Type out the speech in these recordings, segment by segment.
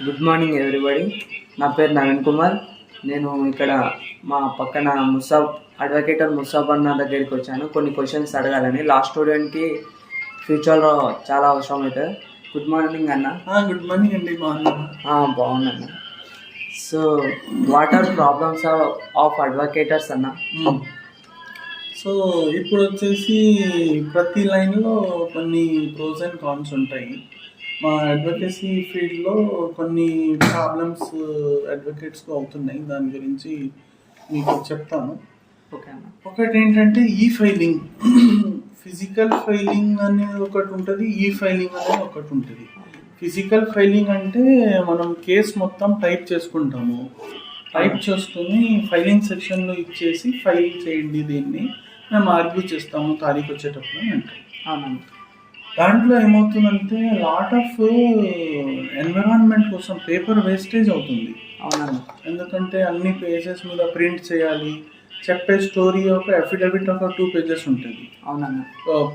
Good morning everybody. నా పేరు నవీన్ కుమార్. నేను ఇక్కడ మా పక్కన అడ్వకేటర్ ముసాబ్ అన్న దగ్గరికి వచ్చాను కొన్ని క్వశ్చన్స్ అడగాలని. లాస్ట్ స్టూడెంట్కి ఫ్యూచర్లో చాలా అవసరం అవుతుంది. గుడ్ మార్నింగ్ అన్న. గుడ్ మార్నింగ్ అండి. బాగున్నాను. So what are problems of advocates అన్న? సో ఇప్పుడు వచ్చేసి ప్రతి లైన్లో కొన్ని ప్రోస్ అండ్ కాన్స్ ఉంటాయి. మా అడ్వకేసీ ఫీల్డ్లో కొన్ని ప్రాబ్లమ్స్ అడ్వకేట్స్కి అవుతున్నాయి. దాని గురించి మీకు చెప్తాను. ఓకే అన్న. ఒకటి ఏంటంటే ఈ ఫైలింగ్, ఫిజికల్ ఫైలింగ్ అనేది ఒకటి ఉంటుంది, ఈ ఫైలింగ్ అనేది ఒకటి ఉంటుంది. ఫిజికల్ ఫైలింగ్ అంటే మనం కేసు మొత్తం టైప్ చేసుకుంటాము. టైప్ చేసుకుని ఫైలింగ్ సెక్షన్లో ఇచ్చేసి ఫైల్ చేయండి, దీన్ని మేము ఆర్గ్యూ చేస్తాము తారీఖు వచ్చేటప్పుడు అని అంటాం. అవునండి. దాంట్లో ఏమవుతుందంటే లాట్ ఆఫ్ ఎన్విరాన్మెంట్ కోసం పేపర్ వేస్టేజ్ అవుతుంది. అవునండి. ఎందుకంటే అన్ని పేజెస్ మీద ప్రింట్ చేయాలి. చెప్పే స్టోరీ ఒక అఫిడవిట్ ఒక 2 pages ఉంటుంది. అవునండి.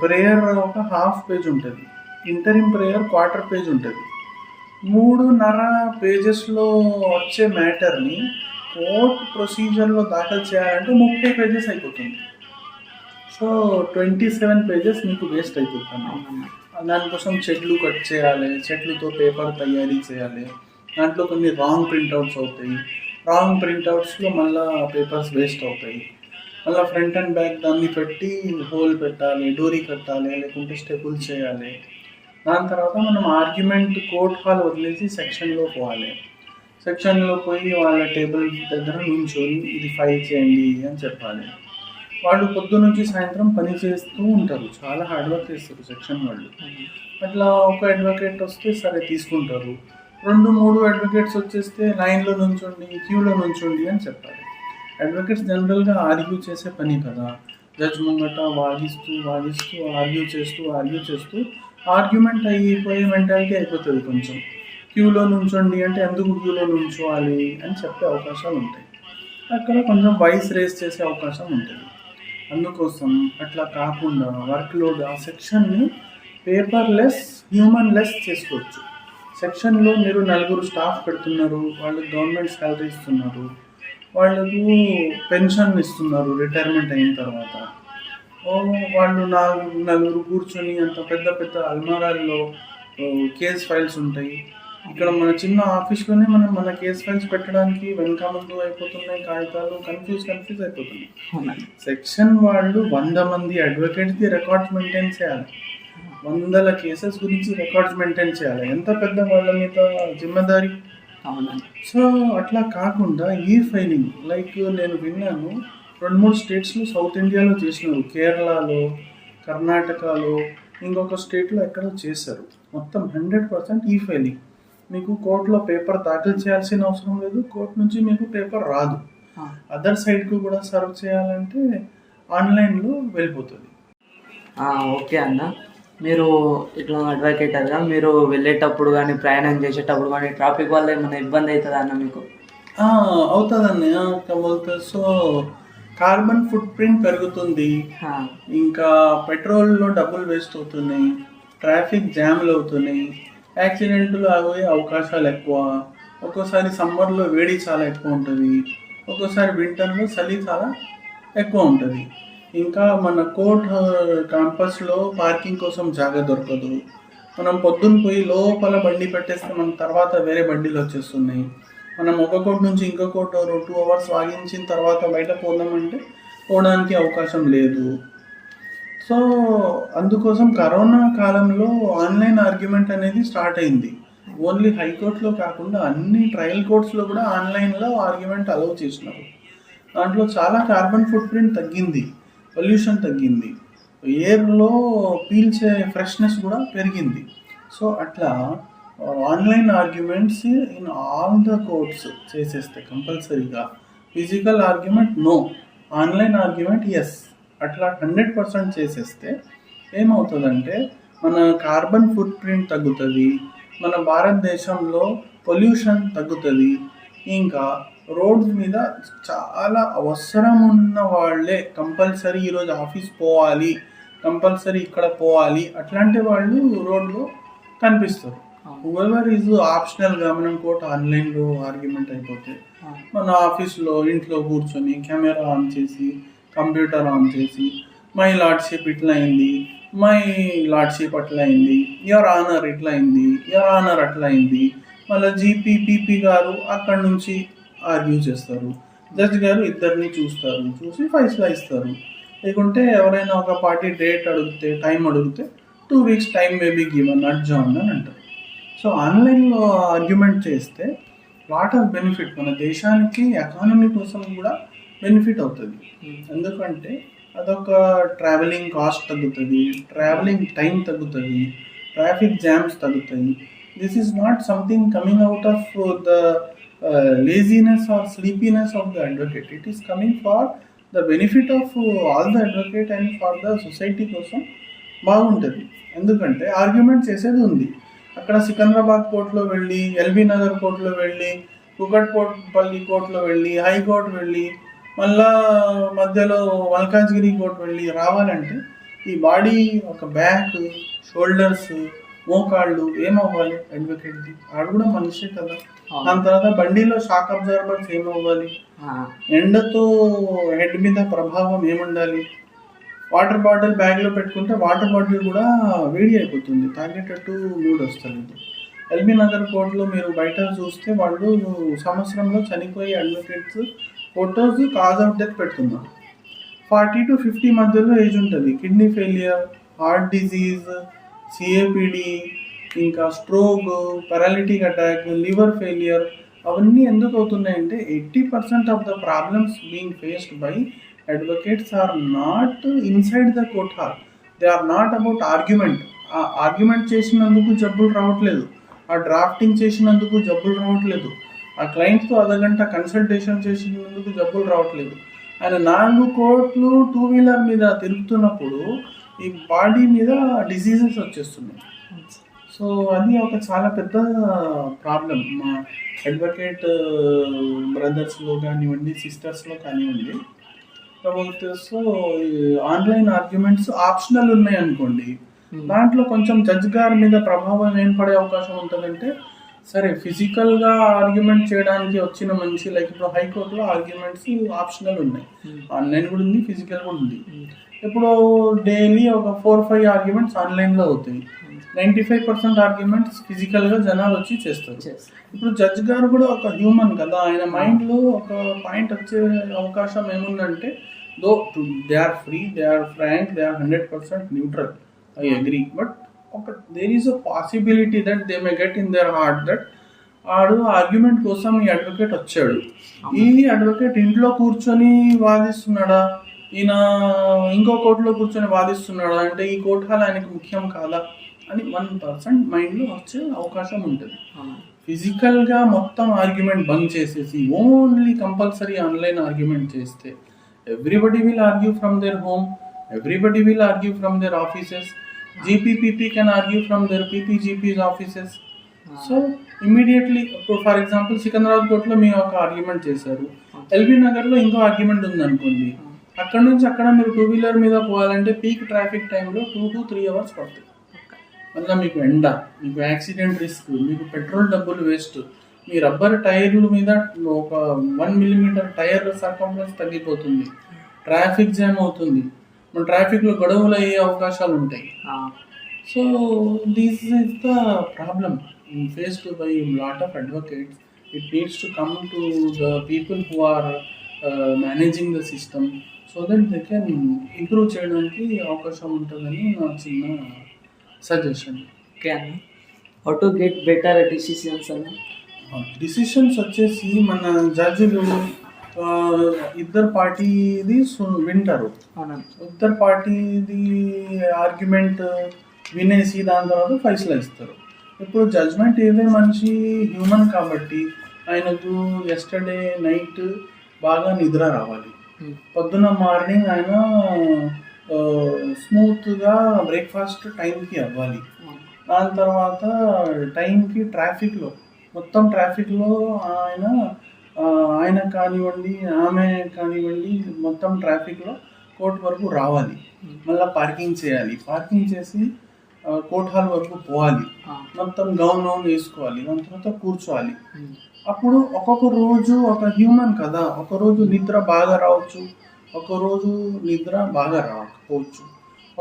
ప్రేయర్ ఒక 1/2 page ఉంటుంది. ఇంటరిమ్ ప్రేయర్ 1/4 page ఉంటుంది. 3.5 pagesలో వచ్చే మ్యాటర్ని కోర్ట్ ప్రొసీజర్లో దాఖలు చేయాలంటే 30 pages అయిపోతుంది. సో 27 pages మీకు వేస్ట్ అయిపోతుంది. దానికోసం చెట్లు కట్ చేయాలి, చెట్లతో పేపర్ తయారీ చేయాలి. దాంట్లో కొన్ని రాంగ్ ప్రింట్అవుట్స్ అవుతాయి. రాంగ్ ప్రింట్అవుట్స్లో మళ్ళీ పేపర్స్ వేస్ట్ అవుతాయి. మళ్ళీ ఫ్రంట్ అండ్ బ్యాక్ దాన్ని పెట్టి హోల్ పెట్టాలి, డోరీ కట్టాలి, లేకుంటే స్టెపుల్ చేయాలి. దాని తర్వాత మనం ఆర్గ్యుమెంట్ కోర్ట్ హాల్ వదిలేసి సెక్షన్లో పోవాలి. సెక్షన్లో పోయి వాళ్ళ టేబుల్ దగ్గర నుంచొని ఇది ఫైల్ చేయండి అని చెప్పాలి. వాళ్ళు పొద్దు నుంచి సాయంత్రం పని చేస్తూ ఉంటారు, చాలా హార్డ్ వర్క్ చేస్తారు సెక్షన్ వాళ్ళు. అట్లా ఒక అడ్వకేట్ వస్తే సరే తీసుకుంటారు. 2-3 అడ్వకేట్స్ వచ్చేస్తే లైన్లో నుంచోండి, క్యూలో నుంచోండి అని చెప్పాలి. అడ్వకేట్స్ జనరల్గా ఆర్గ్యూ చేసే పని కదా, జడ్జ్ ముంగట వాదిస్తూ ఆర్గ్యూ చేస్తూ ఆర్గ్యుమెంట్ అయిపోయే మెంటాలిటీ అయిపోతుంది. కొంచెం క్యూలో నుంచోండి అంటే ఎందుకు క్యూలో నుంచోవాలి అని చెప్పే అవకాశాలు ఉంటాయి. అక్కడ కొంచెం వాయిస్ రేస్ చేసే అవకాశం ఉంటుంది. అందుకోసం అట్లా కాకుండా వర్క్ లోడ్ ఆ సెక్షన్ని పేపర్లెస్, హ్యూమన్లెస్ చేసుకోవచ్చు. సెక్షన్లో మీరు 4 స్టాఫ్ పెడుతున్నారు, వాళ్ళకి గవర్నమెంట్ శాలరీ ఇస్తున్నారు, వాళ్ళకు పెన్షన్ ఇస్తున్నారు రిటైర్మెంట్ అయిన తర్వాత. వాళ్ళు 4 కూర్చొని అంత పెద్ద అల్మారాల్లో కేస్ ఫైల్స్ ఉంటాయి. ఇక్కడ మన చిన్న ఆఫీస్లోనే మన కేస్ ఫైల్స్ పెట్టడానికి వెనక ముందు అయిపోతున్నాయి, కాగితాలు కన్ఫ్యూజ్ అయిపోతున్నాయి. సెక్షన్ వాళ్ళు 100 మంది అడ్వకేట్స్కి రికార్డ్స్ మెయింటైన్ చేయాలి, 100 కేసెస్ గురించి రికార్డ్స్ మెయింటైన్ చేయాలి. ఎంత పెద్ద వాళ్ళ మీద జిమ్మేదారీ. సో అట్లా కాకుండా ఈ ఫైలింగ్ లైక్ నేను విన్నాను 2-3 స్టేట్స్లో సౌత్ ఇండియాలో చేసినారు, కేరళలో, కర్ణాటకలో, ఇంకొక స్టేట్లో ఎక్కడో చేశారు. మొత్తం 100% ఈ ఫైలింగ్. మీకు కోర్టులో పేపర్ దాఖలు చేయాల్సిన అవసరం లేదు, కోర్టు నుంచి మీకు పేపర్ రాదు. అదర్ సైడ్కు కూడా సర్వ్ చేయాలంటే ఆన్లైన్లో వెళ్ళిపోతుంది. ఓకే అన్న. మీరు ఇట్లా అడ్వకేటర్గా మీరు వెళ్ళేటప్పుడు కానీ ప్రయాణం చేసేటప్పుడు కానీ ట్రాఫిక్ వల్ల ఏమైనా ఇబ్బంది అవుతుందా అన్న మీకు? అవుతుందండి. సో కార్బన్ ఫుట్ ప్రింట్ పెరుగుతుంది, ఇంకా పెట్రోల్లో డబ్బులు వేస్ట్ అవుతున్నాయి, ట్రాఫిక్ జామ్లు అవుతున్నాయి, యాక్సిడెంట్లు అయ్యే అవకాశాలు ఎక్కువ. ఒక్కోసారి సమ్మర్లో వేడి చాలా ఎక్కువ ఉంటుంది, ఒక్కోసారి వింటర్లో చలి చాలా ఎక్కువ ఉంటుంది. ఇంకా మన కోర్ట్ క్యాంపస్లో పార్కింగ్ కోసం జాగా దొరకదు. మనం పొద్దున్న పోయి లోపల బండి పెట్టేస్తే మన తర్వాత వేరే బండిలు వచ్చేస్తున్నాయి. మనం ఒక కోర్టు నుంచి ఇంకో కోర్టు 2 hours వాగించిన తర్వాత బయట పోదామంటే పోవడానికి అవకాశం లేదు. సో అందుకోసం కరోనా కాలంలో ఆన్లైన్ ఆర్గ్యుమెంట్ అనేది స్టార్ట్ అయింది. ఓన్లీ హైకోర్టులో కాకుండా అన్ని ట్రయల్ కోర్ట్స్లో కూడా ఆన్లైన్లో ఆర్గ్యుమెంట్ అలౌ చేసినారు. దాంట్లో చాలా కార్బన్ ఫుట్ ప్రింట్ తగ్గింది, పొల్యూషన్ తగ్గింది, ఎయిర్లో పీల్చే ఫ్రెష్నెస్ కూడా పెరిగింది. సో అట్లా online arguments in all the courts చేసేస్తే కంపల్సరీగా, physical argument no, online argument yes, అట్లా 100% చేసేస్తే ఏమవుతుందంటే మన కార్బన్ ఫుట్ ప్రింట్ తగ్గుతుంది, మన భారతదేశంలో పొల్యూషన్ తగ్గుతుంది. ఇంకా రోడ్స్ మీద చాలా అవసరం ఉన్న వాళ్ళే కంపల్సరీ ఈరోజు ఆఫీస్ పోవాలి, కంపల్సరీ ఇక్కడ పోవాలి, అట్లాంటి వాళ్ళు రోడ్లో కనిపిస్తారు. హూఎవర్ ఈజ్ ఆప్షనల్గా మనం కోర్టు ఆన్లైన్లో ఆర్గ్యుమెంట్ అయిపోతే మన ఆఫీస్లో ఇంట్లో కూర్చొని కెమెరా ఆన్ చేసి కంప్యూటర్ ఆన్ చేసి మై లార్డ్షిప్ ఇట్లా అయింది, మై లార్డ్షిప్ అట్లా అయింది, యువర్ ఆనర్ ఇట్లా అయింది, యువర్ ఆనర్ అట్లా అయింది, మళ్ళీ పీపీ గారు అక్కడి నుంచి ఆర్గ్యూ చేస్తారు, జడ్జ్ గారు ఇద్దరిని చూసి ఫైసలా ఇస్తారు. లేకుంటే ఎవరైనా ఒక పార్టీ డేట్ అడిగితే టైం అడిగితే 2 weeks టైం మేబీ గివన్ అడ్జార్న్ అని అంటారు. సో ఆన్లైన్లో ఆర్గ్యుమెంట్ చేస్తే లాట్ ఆఫ్ బెనిఫిట్ మన దేశానికి ఎకానమీ కోసం కూడా బెనిఫిట్ అవుతుంది. ఎందుకంటే అదొక ట్రావెలింగ్ కాస్ట్ తగ్గుతుంది, ట్రావెలింగ్ టైం తగ్గుతుంది, ట్రాఫిక్ జామ్స్ తగ్గుతాయి. This is not something coming out of the laziness or sleepiness of the advocate. It is coming for the benefit of all the advocate and for the society కోసం బాగుంటుంది. ఎందుకంటే argument చేసేది ఉంది. అక్కడ సికింద్రాబాద్ కోర్టులో వెళ్ళి, LB Nagar కోర్టులో వెళ్ళి, కుకట్పల్లి కోర్టులో వెళ్ళి, హైకోర్టు వెళ్ళి, మళ్ళా మధ్యలో మల్కాజ్గిరి కోర్టు వెళ్ళి రావాలంటే ఈ బాడీ ఒక బ్యాక్, షోల్డర్స్, మోకాళ్ళు ఏమవ్వాలి అడ్వకేట్ది? ఆడు కూడా మనిషే కదా. దాని తర్వాత బండిలో షాక్ అబ్జర్వర్స్ ఏమవ్వాలి, ఎండతో హెడ్ మీద ప్రభావం ఏముండాలి, వాటర్ బాటిల్ బ్యాగ్లో పెట్టుకుంటే వాటర్ బాటిల్ కూడా వేడి అయిపోతుంది, తాగేటట్టు మూడ్ వస్తుంది. ఎల్బీ నగర్ కోర్టులో మీరు బయట చూస్తే వాళ్ళు సంవత్సరంలో చనిపోయే advocates photos cause of death పెడుతున్నారు. 40 to 50 మధ్యలో ఏజ్ ఉంటుంది. Kidney failure, heart disease, COPD, ఇంకా stroke, paralytic attack, liver failure, అవన్నీ ఎందుకు అవుతున్నాయంటే 80% of the problems being faced by advocates are not inside the court hall. They are not about argument. ఆ argument చేసినందుకు జబ్బులు రావట్లేదు, ఆ డ్రాఫ్టింగ్ చేసినందుకు జబ్బులు రావట్లేదు, ఆ క్లయింట్తో అర్ధగంట కన్సల్టేషన్ చేసినందుకు జబ్బులు రావట్లేదు. ఆయన 4 కోట్లు 2-wheeler మీద తిరుగుతున్నప్పుడు ఈ బాడీ మీద డిసీజెస్ వచ్చేస్తున్నాయి. సో అది ఒక చాలా పెద్ద ప్రాబ్లం మా అడ్వకేట్ బ్రదర్స్లో కానివ్వండి, సిస్టర్స్లో కానివ్వండి. కాబట్టి సో ఆన్లైన్ ఆర్గ్యుమెంట్స్ ఆప్షనల్ ఉన్నాయి అనుకోండి, దాంట్లో కొంచెం జడ్జ్ గారి మీద ప్రభావం ఏం పడే అవకాశం ఉంటుందంటే, సరే ఫిజికల్గా ఆర్గ్యుమెంట్ చేయడానికి వచ్చిన మనిషి, లైక్ ఇప్పుడు హైకోర్టులో ఆర్గ్యుమెంట్స్ ఆప్షనల్ ఉన్నాయి, ఆన్లైన్ కూడా ఉంది, ఫిజికల్ కూడా ఉంది. ఇప్పుడు డైలీ ఒక 4-5 ఆర్గ్యుమెంట్స్ ఆన్లైన్లో అవుతాయి, 95% ఆర్గ్యుమెంట్స్ ఫిజికల్గా జనాలు వచ్చి చేస్తారు. ఇప్పుడు జడ్జ్ గారు కూడా ఒక హ్యూమన్ కదా, ఆయన మైండ్లో ఒక పాయింట్ వచ్చే అవకాశం ఏముందంటే, though they are free, they are frank, they are 100% neutral, I agree, but there is a possibility that they may get in their heart that ఆడు ఆర్గ్యుమెంట్ కోసం ఈ అడ్వకేట్ వచ్చాడు, ఈ అడ్వకేట్ ఇంట్లో కూర్చొని వాదిస్తున్నాడా, ఈయన ఇంకో కోర్టులో కూర్చొని వాదిస్తున్నాడా అంటే ఈ కోర్టు హాల్ ఆయనకు ముఖ్యం కాదా అని 1% మైండ్లో వచ్చే అవకాశం ఉంటుంది. ఫిజికల్గా మొత్తం ఆర్గ్యుమెంట్ బంద్ చేసేసి ఓన్లీ కంపల్సరీ ఆన్లైన్ ఆర్గ్యుమెంట్ చేస్తే everybody will argue from there home, everybody will argue from there offices, GP PP can argue from there PP GPs offices. So immediately ఇప్పుడు ఫర్ ఎగ్జాంపుల్ సికింద్రాబాద్ కోర్టులో మేము ఒక ఆర్గ్యుమెంట్ చేశారు, ఎల్బీ నగర్లో ఇంకో ఆర్గ్యుమెంట్ ఉందనుకోండి, అక్కడ నుంచి అక్కడ మీరు 2-wheeler మీద పోవాలంటే పీక్ ట్రాఫిక్ టైంలో 2 to 3 hours పడుతుంది. మళ్ళీ మీకు ఎండ, మీకు యాక్సిడెంట్ రిస్క్, మీకు పెట్రోల్ డబ్బులు వేస్ట్, మీ రబ్బర్ టైర్ల మీద ఒక 1 millimeter టైర్ సర్కంఫరెన్స్ తగ్గిపోతుంది, ట్రాఫిక్ జామ్ అవుతుంది, మన ట్రాఫిక్లో గొడవలు అయ్యే అవకాశాలు ఉంటాయి. So this is the problem faced by lot of advocates. It needs to come to the people who are managing the system so that they can improve చేయడానికి అవకాశం ఉంటుందని నా చిన్న సజెషన్. ఓకే అన్న, how to get better decisions అన్న? Decisions వచ్చేసి మన జడ్జిలు ఇద్దరు పార్టీది వింటారు, ఇద్దరు పార్టీది ఆర్గ్యుమెంట్ వినేసి దాని తర్వాత ఫైసలా ఇస్తారు. ఇప్పుడు జడ్జ్మెంట్ ఏదే మనిషి హ్యూమన్ కాబట్టి ఆయనకు ఎస్టర్డే నైట్ బాగా నిద్ర రావాలి, పొద్దున్న మార్నింగ్ ఆయన స్మూత్గా బ్రేక్ఫాస్ట్ టైంకి అవ్వాలి, దాని తర్వాత టైంకి ట్రాఫిక్లో మొత్తం ట్రాఫిక్లో ఆయన కానివ్వండి ఆమె కానివ్వండి మొత్తం ట్రాఫిక్లో కోర్టు వరకు రావాలి, మళ్ళీ పార్కింగ్ చేయాలి, పార్కింగ్ చేసి కోర్ట్ హాల్ వరకు పోవాలి, మొత్తం గౌన్ వేసుకోవాలి, దాని తర్వాత కూర్చోవాలి. అప్పుడు ఒక్కొక్క రోజు ఒక హ్యూమన్ కదా, ఒక రోజు నిద్ర బాగా రావచ్చు, ఒక రోజు నిద్ర బాగా రాకపోవచ్చు,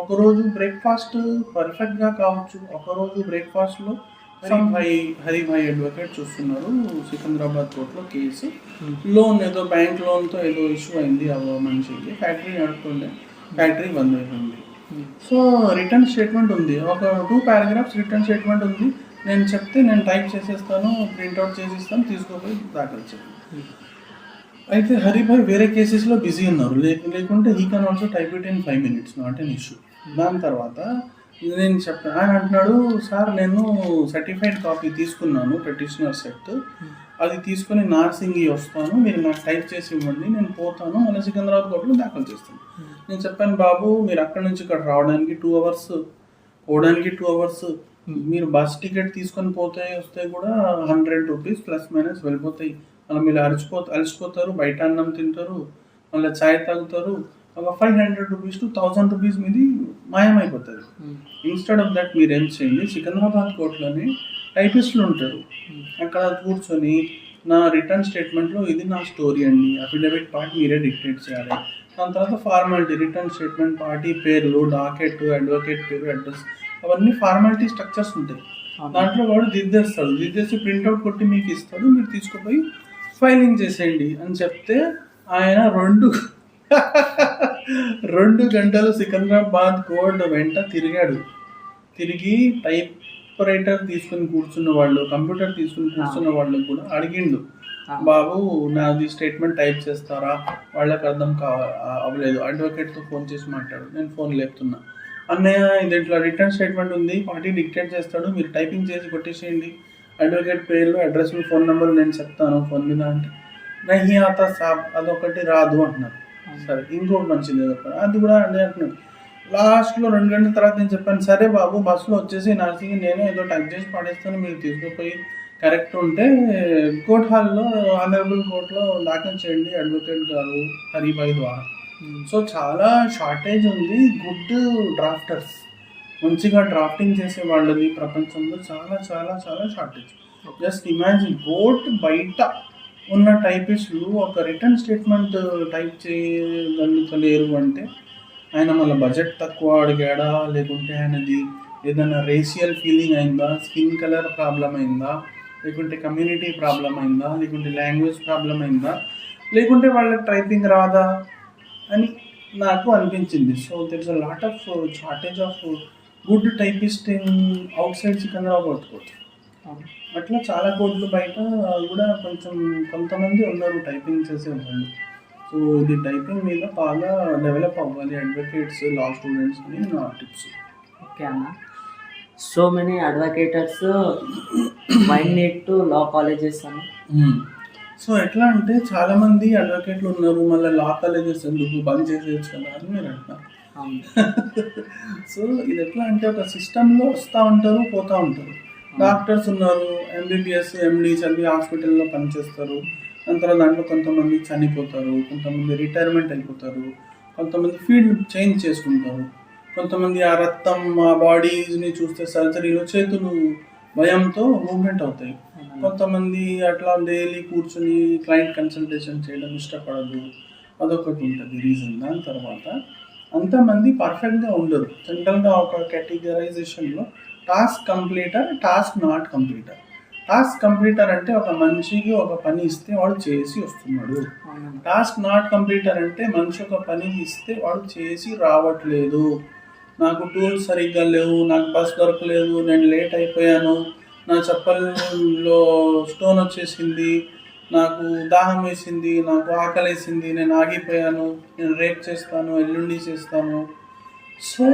ఒకరోజు బ్రేక్ఫాస్ట్ పర్ఫెక్ట్గా కావచ్చు, ఒకరోజు బ్రేక్ఫాస్ట్లో హరిభాయ్ అడ్వకేట్ చూస్తున్నారు సికింద్రాబాద్ కోర్టులో కేసు. లోన్ ఏదో బ్యాంక్ లోన్తో ఏదో ఇష్యూ అయింది ఆ మనిషికి, ఫ్యాక్టరీ నడుపుతుండే, ఫ్యాక్టరీ బంద్ అయిపోయింది. సో రిటర్న్ స్టేట్మెంట్ ఉంది, ఒక 2 paragraphs రిటర్న్ స్టేట్మెంట్ ఉంది. నేను చెప్తే నేను టైప్ చేసేస్తాను, ప్రింట్అవుట్ చేసిస్తాను, తీసుకోపోయి దాఖలు చేయండి. అయితే హరిభాయ్ వేరే కేసెస్లో బిజీ ఉన్నారు, లేకుంటే he can also type it in 5 minutes, not an issue. దాని తర్వాత నేను చెప్పాను, ఆయన అంటున్నాడు, సార్ నేను సర్టిఫైడ్ కాపీ తీసుకున్నాను పెటిషనర్ సెట్, అది తీసుకుని నార్సింగి వస్తాను, మీరు నాకు టైప్ చేసి ఇవ్వండి, నేను పోతాను, మళ్ళీ సికింద్రాబాద్ కోర్టులో దాఖలు చేస్తాను. నేను చెప్పాను, బాబు మీరు అక్కడి నుంచి ఇక్కడ రావడానికి 2 hours, పోవడానికి 2 hours, మీరు బస్ టికెట్ తీసుకొని వస్తే కూడా 100 rupees ± వెళ్ళిపోతాయి. మళ్ళీ మీరు అలసిపోతారు, బయట అన్నం తింటారు, మళ్ళీ చాయ్ తాగుతారు, ఒక 500 rupees to 1000 rupees మీది మాయమైపోతుంది. ఇన్స్టెడ్ ఆఫ్ దట్ మీరు ఏం చేయండి, సికింద్రాబాద్ కోర్టులోనే టైపిస్టులు ఉంటారు, అక్కడ కూర్చొని నా రిటర్న్ స్టేట్మెంట్లో ఇది నా స్టోరీ అండి, అఫిడవిట్ పార్ట్ మీరే డిక్టేట్ చేయాలి, దాని తర్వాత ఫార్మాలిటీ, రిటర్న్ స్టేట్మెంట్, పార్టీ పేర్లు, డాకెట్, అడ్వకేట్ పేరు, అడ్రస్, అవన్నీ ఫార్మాలిటీ స్ట్రక్చర్స్ ఉంటాయి. దాంట్లో వాడు దిద్దేసి ప్రింట్అవుట్ కొట్టి మీకు ఇస్తాడు, మీరు తీసుకుపోయి ఫైలింగ్ చేసేయండి అని చెప్తే ఆయన 2 గంటలు సికింద్రాబాద్ కోర్టు వెంట తిరిగి టైప్ రైటర్ తీసుకుని కూర్చున్న వాళ్ళు, కంప్యూటర్ తీసుకుని కూర్చున్న వాళ్ళు కూడా అడిగిండు, బాబు నాది స్టేట్మెంట్ టైప్ చేస్తారా, వాళ్ళకి అర్థం అవ్వలేదు, అడ్వకేట్తో ఫోన్ చేసి మాట్లాడు. నేను ఫోన్ లేపుతున్నా, అన్నయ్య ఇది ఇట్లా రిటర్న్ స్టేట్మెంట్ ఉంది, పార్టీ డిక్టేట్ చేస్తాడు, మీరు టైపింగ్ చేసి కొట్టేసేయండి, అడ్వకేట్ పేర్లు, అడ్రస్, ఫోన్ నెంబర్ నేను చెప్తాను ఫోన్ మీద అంటే, నహి ఆతా సాబ్, అదొకటి రాదు అంటున్నారు. సరే ఇంకోటి మంచిది అది కూడా అదే అంటున్నాడు. లాస్ట్లో 2 గంటల తర్వాత నేను చెప్పాను, సరే బాబు బస్సులో వచ్చేసి నర్సింగ్ నేను ఏదో టైప్ చేసి పడేస్తాను, మీరు తీసుకుపోయి కరెక్ట్ ఉంటే కోర్ట్ హాల్లో ఆనరబుల్ కోర్టులో దాఖలు చేయండి అడ్వకేట్ గారు హరిభాయ్ ద్వారా. సో చాలా షార్టేజ్ ఉంది గుడ్ డ్రాఫ్టర్స్, మంచిగా డ్రాఫ్టింగ్ చేసే వాళ్ళది ప్రపంచంలో చాలా చాలా చాలా షార్టేజ్. జస్ట్ ఇమాజిన్, కోర్టు బయట ఉన్న టైపిస్టులు ఒక రిటర్న్ స్టేట్మెంట్ టైప్ చేయగలుగుతలేరు అంటే ఆయన మళ్ళీ బడ్జెట్ తక్కువ అడిగాడా, లేకుంటే ఆయనది ఏదైనా రేషియల్ ఫీలింగ్ అయిందా, స్కిన్ కలర్ ప్రాబ్లం అయిందా, లేకుంటే కమ్యూనిటీ ప్రాబ్లం అయిందా, లేకుంటే లాంగ్వేజ్ ప్రాబ్లం అయిందా, లేకుంటే వాళ్ళకి టైపింగ్ రాదా అని నాకు అనిపించింది. So there is a lot of shortage of good typist in out side Secunderabad court. అట్లా చాలా కోర్టులు బయట కూడా కొంతమంది ఉన్నారు టైపింగ్ చేసే వాళ్ళు. సో ఇది టైపింగ్ మీద బాగా డెవలప్ అవ్వాలి అడ్వకేట్స్, లా స్టూడెంట్స్ అని నా టిప్స్. ఓకే అన్న, so many advocates mind need to law colleges అన్న. సో ఎట్లా అంటే చాలా మంది అడ్వకేట్లు ఉన్నారు, మళ్ళీ లా కాలేజెస్ ఎందుకు బంద్ చేసేయచ్చు కదా అని మీరు అంటున్నారు. సో ఇది ఎట్లా అంటే ఒక సిస్టంలో వస్తూ ఉంటారు, పోతూ ఉంటారు. డాక్టర్స్ ఉన్నారు, ఎంబీబీఎస్, ఎండి చదివి హాస్పిటల్లో పనిచేస్తారు, అంతలో దాంట్లో కొంతమంది చనిపోతారు, కొంతమంది రిటైర్మెంట్ అయిపోతారు, కొంతమంది ఫీల్డ్ చేంజ్ చేసుకుంటారు, కొంతమంది ఆ రక్తం, ఆ బాడీని చూస్తే సర్జరీలు, చేతులు భయంతో మూవ్మెంట్ అవుతాయి, కొంతమంది అట్లా డైలీ కూర్చొని క్లయింట్ కన్సల్టేషన్ చేయడం ఇష్టపడదు, అదొకటి ఉంటుంది రీజన్. దాని తర్వాత అంతమంది పర్ఫెక్ట్గా ఉండరు. జనరల్గా ఒక కేటగరైజేషన్లో టాస్క్ కంప్లీటర్, టాస్క్ నాట్ కంప్లీటర్. టాస్క్ కంప్లీటర్ అంటే ఒక మనిషికి ఒక పని ఇస్తే వాడు చేసి వస్తున్నాడు. టాస్క్ నాట్ కంప్లీటర్ అంటే మనిషి ఒక పని ఇస్తే వాడు చేసి రావట్లేదు, నాకు టూల్స్ సరిగ్గా లేవు, నాకు బస్ దొరకలేదు, నేను లేట్ అయిపోయాను, నా చెప్పల్లో స్టోన్ వచ్చేసింది, నాకు దాహం వేసింది, నాకు ఆకలేసింది, నేను ఆగిపోయాను, నేను రేపు చేస్తాను, ఎల్లుండి చేస్తాను. సో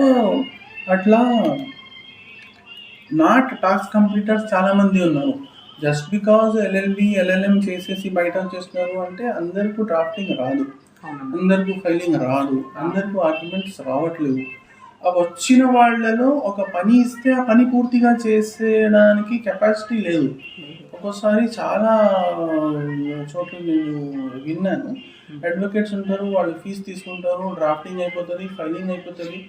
అట్లా నాట్ టాస్క్ కంప్లీటర్స్ చాలామంది ఉన్నారు. జస్ట్ బికాజ్ ఎల్ఎల్బి, ఎల్ఎల్ఎం చేసేసి బయట చేస్తున్నారు అంటే అందరికీ డ్రాఫ్టింగ్ రాదు, అందరికీ ఫైలింగ్ రాదు, అందరికీ ఆర్గ్యుమెంట్స్ రావట్లేదు. ఆ వచ్చిన వాళ్ళలో ఒక పని ఇస్తే ఆ పని పూర్తిగా చేసేయడానికి కెపాసిటీ లేదు. ఒక్కోసారి చాలా చోట్ల నేను విన్నాను, అడ్వకేట్స్ ఉంటారు, వాళ్ళు ఫీజు తీసుకుంటారు, డ్రాఫ్టింగ్ అయిపోతుంది, ఫైలింగ్ అయిపోతుంది,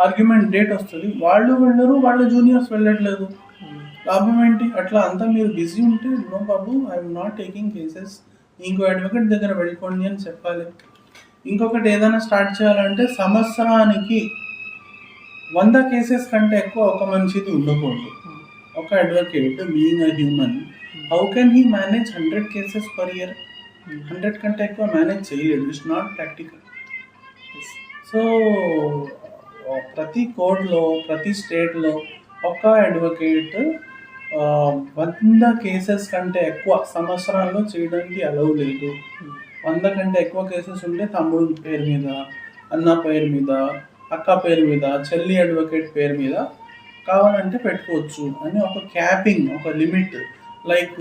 ఆర్గ్యుమెంట్ డేట్ వస్తుంది, వాళ్ళు వెళ్ళరు, వాళ్ళ జూనియర్స్ వెళ్ళట్లేదు. లాభం ఏంటి? అట్లా అంతా మీరు బిజీ ఉంటే నో బాబు, ఐఎమ్ నాట్ టేకింగ్ కేసెస్, ఇంకో అడ్వకేట్ దగ్గర వెళ్ళిపోండి అని చెప్పాలి. ఇంకొకటి ఏదైనా స్టార్ట్ చేయాలంటే సంవత్సరానికి 100 కేసెస్ కంటే ఎక్కువ ఒక మనిషిది ఉండకూడదు. ఒక advocate being a human, how can he manage 100 cases per year? 100 కంటే ఎక్కువ మేనేజ్ చేయలేడు. It's not practical. సో ప్రతి కోడ్లో, ప్రతి స్టేట్లో ఒక అడ్వకేట్ 100 కేసెస్ కంటే ఎక్కువ సంవత్సరాల్లో చేయడానికి అలౌ లేదు. 100 కంటే ఎక్కువ కేసెస్ ఉంటే తమ్ముడు పేరు మీద, అన్న పేరు మీద, అక్క పేరు మీద, చెల్లి అడ్వకేట్ పేరు మీద కావాలంటే పెట్టుకోవచ్చు అని ఒక క్యాపింగ్, ఒక లిమిట్. లైక్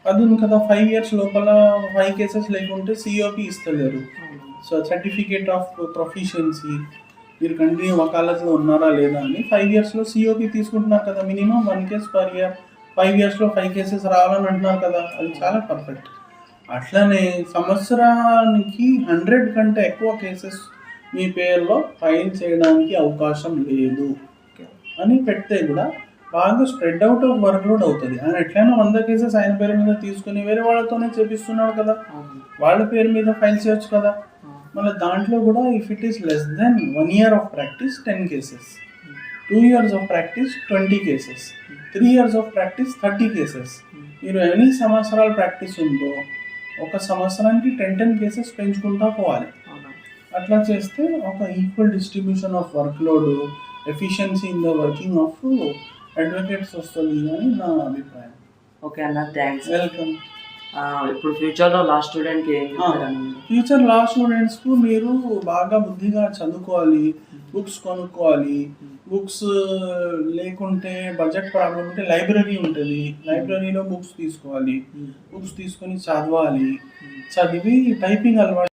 అది ఉంది కదా, 5 years లోపల 5 కేసెస్ లేకుంటే సిఓపి ఇస్తలేరు. సో సర్టిఫికేట్ ఆఫ్ ప్రొఫిషియన్సీ, మీరు కంటిన్యూ వకాలత్లో ఉన్నారా లేదా అని 5 yearsలో సిఓపి తీసుకుంటున్నారు కదా, minimum 1 case per year. 5 yearsలో 5 cases రావాలని అంటున్నారు కదా, అది చాలా పర్ఫెక్ట్. అట్లనే సంవత్సరానికి 100 కంటే ఎక్కువ కేసెస్ మీ పేరులో ఫైల్ చేయడానికి అవకాశం లేదు అని పెడితే కూడా బాగా spread out of work load అవుతుంది. ఆయన ఎట్లయినా 100 కేసెస్ ఆయన పేరు మీద తీసుకుని వేరే వాళ్ళతోనే చేపిస్తున్నాడు కదా, వాళ్ళ పేరు మీద ఫైల్ చేయొచ్చు కదా. మళ్ళీ దాంట్లో కూడా if it is less than 1 year of practice 10 cases, 2 years of practice 20 cases, 3 years of practice 30 cases. మీరు ఎన్ని సంవత్సరాలు ప్రాక్టీస్ ఉందో ఒక సంవత్సరానికి 10 కేసెస్ పెంచుకుంటా పోవాలి. అట్లా చేస్తే ఒక equal distribution of work load, efficiency in the working of advocates వస్తుంది అని నా అభిప్రాయం. ఓకే అన్న, థ్యాంక్స్. వెల్కమ్. ఇప్పుడు ఫ్యూచర్లో లా స్టూడెంట్కి ఏం చెప్తారన్న? ఫ్యూచర్ లా స్టూడెంట్స్కు మీరు బాగా బుద్ధిగా చదువుకోవాలి, బుక్స్ కొనుక్కోవాలి. బుక్స్ లేకుంటే బడ్జెట్ ప్రాబ్లం ఉంటే లైబ్రరీ ఉంటుంది, లైబ్రరీలో బుక్స్ తీసుకోవాలి. బుక్స్ తీసుకొని చదవాలి, చదివి టైపింగ్ అలవాటు